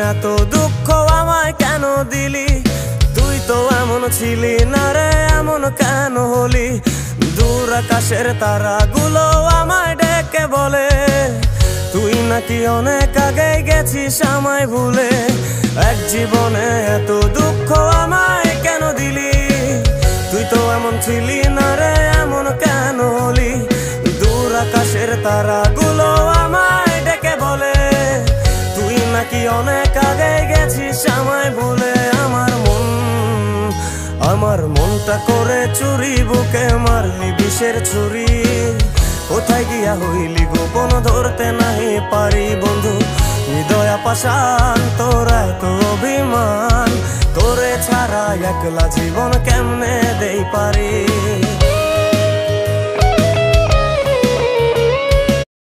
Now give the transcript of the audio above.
এত দুঃখ আমায় কেন দিলি? তুই তো এমন ছিলি না রে, এমন কেন হলি? দূর আকাশের তারাগুলো আমায় ডেকে বলে তুই নাকি অনেক আগে গেছিস আমায় ভুলে। এক জীবনে এত দুঃখ আমায় কেন দিলি? তুই তো এমন ছিলি না রে, এমন কেন হলি? দূর আকাশের তারাগুলো আমায় ডেকে বলে তুই নাকি অনেক আগে গেছিস আমায় ভুলে। আমার মনটা করে চুরি, বুকে মারলি বিষের ছুরি। কোথায় গিয়া হইলি গোপন ধরতে নাহি পারি বন্ধু। হৃদয়া পাষাণ তোর এত অভিমান, তোরে ছাড়া একলা জীবন কেমনে দেই পারি।